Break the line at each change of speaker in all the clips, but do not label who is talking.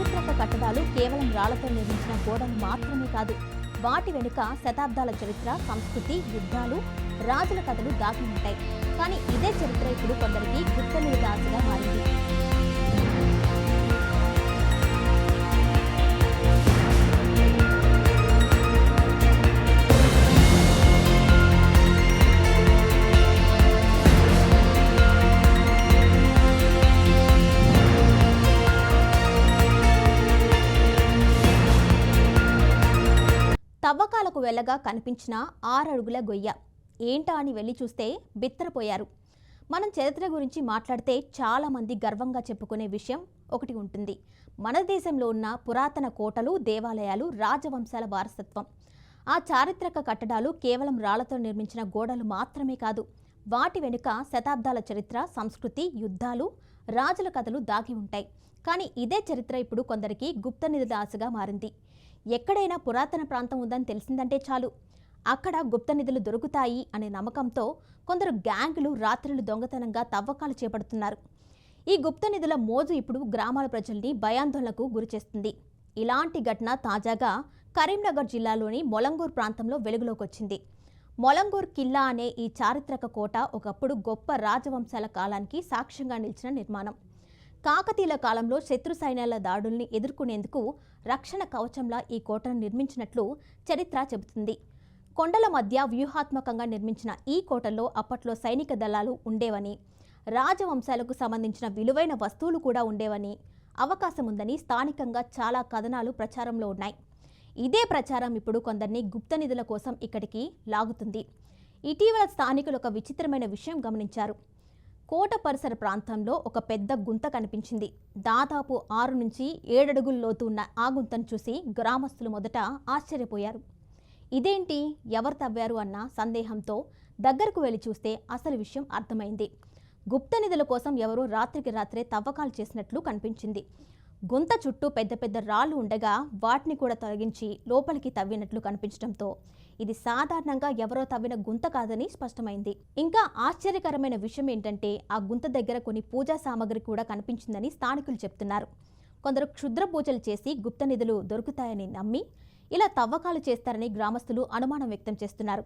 చారిత్రక కట్టడాలు కేవలం రాళ్లతో నిర్మించిన గోడలు మాత్రమే కాదు, వాటి వెనుక శతాబ్దాల చరిత్ర, సంస్కృతి, యుద్ధాలు, రాజుల కథలు దాగి ఉంటాయి. కానీ ఇదే చరిత్ర ఇప్పుడు కొందరికి గుర్తెనిలిద ఆశగా మారింది. తవ్వకాలకు వెళ్ళగా కనిపించిన 6 అడుగుల గొయ్య ఏంటా అని వెళ్ళి చూస్తే బిత్తరపోయారు. మనం చరిత్ర గురించి మాట్లాడితే చాలామంది గర్వంగా చెప్పుకునే విషయం ఒకటి ఉంటుంది. మన దేశంలో ఉన్న పురాతన కోటలు, దేవాలయాలు, రాజవంశాల వారసత్వం. ఆ చారిత్రక కట్టడాలు కేవలం రాళ్లతో నిర్మించిన గోడలు మాత్రమే కాదు, వాటి వెనుక శతాబ్దాల చరిత్ర, సంస్కృతి, యుద్ధాలు, రాజుల కథలు దాగి ఉంటాయి. కానీ ఇదే చరిత్ర ఇప్పుడు కొందరికి గుప్తనిధుల ఆశగా మారింది. ఎక్కడైనా పురాతన ప్రాంతం ఉందని తెలిసిందంటే చాలు, అక్కడ గుప్తనిధులు దొరుకుతాయి అనే నమ్మకంతో కొందరు గ్యాంగులు రాత్రులు దొంగతనంగా తవ్వకాలు చేపడుతున్నారు. ఈ గుప్తనిధుల మోజు ఇప్పుడు గ్రామాల ప్రజల్ని భయాందోళనకు గురిచేస్తుంది. ఇలాంటి ఘటన తాజాగా కరీంనగర్ జిల్లాలోని మొలంగూర్ ప్రాంతంలో వెలుగులోకి వచ్చింది. మొలంగూర్ కిల్లా అనే ఈ చారిత్రక కోట ఒకప్పుడు గొప్ప రాజవంశాల కాలానికి సాక్ష్యంగా నిలిచిన నిర్మాణం. కాకతీయుల కాలంలో శత్రు సైన్యాల దాడుల్ని ఎదుర్కొనేందుకు రక్షణ కవచంలా ఈ కోటను నిర్మించినట్లు చరిత్ర చెబుతుంది. కొండల మధ్య వ్యూహాత్మకంగా నిర్మించిన ఈ కోటలో అప్పట్లో సైనిక దళాలు ఉండేవని, రాజవంశాలకు సంబంధించిన విలువైన వస్తువులు కూడా ఉండేవని అవకాశం ఉందని స్థానికంగా చాలా కథనాలు ప్రచారంలో ఉన్నాయి. ఇదే ప్రచారం ఇప్పుడు కొందరిని గుప్తనిధుల కోసం ఇక్కడికి లాగుతుంది. ఇటీవల స్థానికులు ఒక విచిత్రమైన విషయం గమనించారు. కోట పరిసర ప్రాంతంలో ఒక పెద్ద గుంత కనిపించింది. దాదాపు 6 నుంచి 7 అడుగుల లోతు ఉన్న ఆ గుంతను చూసి గ్రామస్తులు మొదట ఆశ్చర్యపోయారు. ఇదేంటి, ఎవరు తవ్వారు అన్న సందేహంతో దగ్గరకు వెళ్లి చూస్తే అసలు విషయం అర్థమైంది. గుప్తనిధుల కోసం ఎవరో రాత్రికి రాత్రే తవ్వకాలు చేసినట్లు కనిపించింది. గుంత చుట్టూ పెద్ద పెద్ద రాళ్లు ఉండగా వాటిని కూడా తొలగించి లోపలికి తవ్వినట్లు కనిపించడంతో ఇది సాధారణంగా ఎవరో తవ్విన గుంత కాదని స్పష్టమైంది. ఇంకా ఆశ్చర్యకరమైన విషయం ఏంటంటే ఆ గుంత దగ్గర కొన్ని పూజా సామాగ్రి కూడా కనిపించిందని స్థానికులు చెప్తున్నారు. కొందరు క్షుద్ర పూజలు చేసి గుప్తనిధులు దొరుకుతాయని నమ్మి ఇలా తవ్వకాలు చేస్తారని గ్రామస్తులు అనుమానం వ్యక్తం చేస్తున్నారు.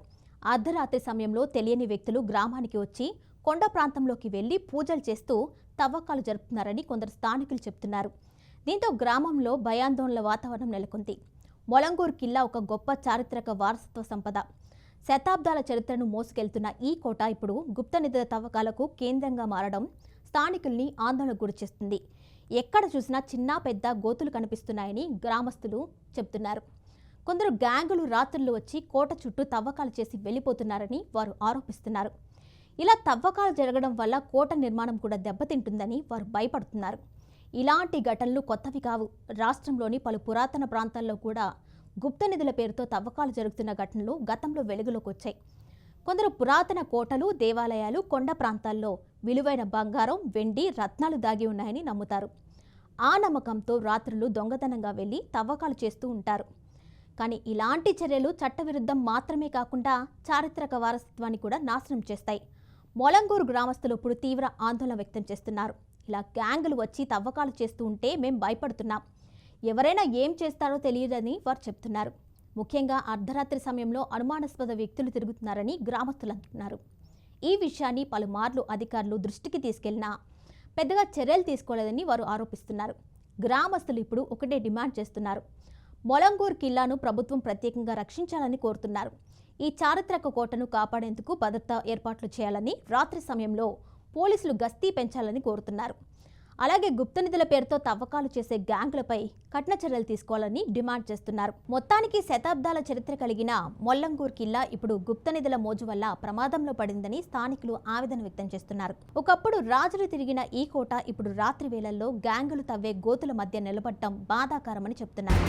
అర్ధరాత్రి సమయంలో తెలియని వ్యక్తులు గ్రామానికి వచ్చి కొండ ప్రాంతంలోకి వెళ్లి పూజలు చేస్తూ తవ్వకాలు జరుపుతున్నారని కొందరు స్థానికులు చెప్తున్నారు. దీంతో గ్రామంలో భయాందోళనల వాతావరణం నెలకొంది. మొలంగూర్ కిల్లా ఒక గొప్ప చారిత్రక వారసత్వ సంపద. శతాబ్దాల చరిత్రను మోసుకెళ్తున్న ఈ కోట ఇప్పుడు గుప్తనిధుల తవ్వకాలకు కేంద్రంగా మారడం స్థానికుల్ని ఆందోళనకు గురిచేస్తుంది. ఎక్కడ చూసినా చిన్న పెద్ద గోతులు కనిపిస్తున్నాయని గ్రామస్తులు చెబుతున్నారు. కొందరు గ్యాంగులు రాత్రులు వచ్చి కోట చుట్టూ తవ్వకాలు చేసి వెళ్లిపోతున్నారని వారు ఆరోపిస్తున్నారు. ఇలా తవ్వకాలు జరగడం వల్ల కోట నిర్మాణం కూడా దెబ్బతింటుందని వారు భయపడుతున్నారు. ఇలాంటి ఘటనలు కొత్తవి కావు. రాష్ట్రంలోని పలు పురాతన ప్రాంతాల్లో కూడా గుప్తనిధుల పేరుతో తవ్వకాలు జరుగుతున్న ఘటనలు గతంలో వెలుగులోకి వచ్చాయి. కొందరు పురాతన కోటలు, దేవాలయాలు, కొండ ప్రాంతాల్లో విలువైన బంగారం, వెండి, రత్నాలు దాగి ఉన్నాయని నమ్ముతారు. ఆ నమ్మకంతో రాత్రులు దొంగతనంగా వెళ్లి తవ్వకాలు చేస్తూ ఉంటారు. కానీ ఇలాంటి చర్యలు చట్టవిరుద్ధం మాత్రమే కాకుండా చారిత్రక వారసత్వాన్ని కూడా నాశనం చేస్తాయి. మొలంగూరు గ్రామస్తులు ఇప్పుడు తీవ్ర ఆందోళన వ్యక్తం చేస్తున్నారు. ఇలా గ్యాంగులు వచ్చి తవ్వకాలు చేస్తూ ఉంటే మేం భయపడుతున్నాం, ఎవరైనా ఏం చేస్తారో తెలియదని వారు చెప్తున్నారు. ముఖ్యంగా అర్ధరాత్రి సమయంలో అనుమానాస్పద వ్యక్తులు తిరుగుతున్నారని గ్రామస్తులు అంటున్నారు. ఈ విషయాన్ని పలుమార్లు అధికారులు దృష్టికి తీసుకెళ్లినా పెద్దగా చర్యలు తీసుకోలేదని వారు ఆరోపిస్తున్నారు. గ్రామస్తులు ఇప్పుడు ఒకటే డిమాండ్ చేస్తున్నారు. మొలంగూర్ కిల్లాను ప్రభుత్వం ప్రత్యేకంగా రక్షించాలని కోరుతున్నారు. ఈ చారిత్రక కోటను కాపాడేందుకు భద్రతా ఏర్పాట్లు చేయాలని, రాత్రి సమయంలో పోలీసులు గస్తీ పెంచాలని కోరుతున్నారు. అలాగే గుప్తనిధుల పేరుతో తవ్వకాలు చేసే గ్యాంగులపై కఠిన చర్యలు తీసుకోవాలని డిమాండ్ చేస్తున్నారు. మొత్తానికి శతాబ్దాల చరిత్ర కలిగిన మొల్లంగూర్ కిల్లా ఇప్పుడు గుప్తనిధుల మోజు వల్ల ప్రమాదంలో పడిందని స్థానికులు ఆవేదన వ్యక్తం చేస్తున్నారు. ఒకప్పుడు రాజులు తిరిగిన ఈ కోట ఇప్పుడు రాత్రి వేళల్లో గ్యాంగులు తవ్వే గోతుల మధ్య నిలబడటం బాధాకరమని చెప్తున్నారు.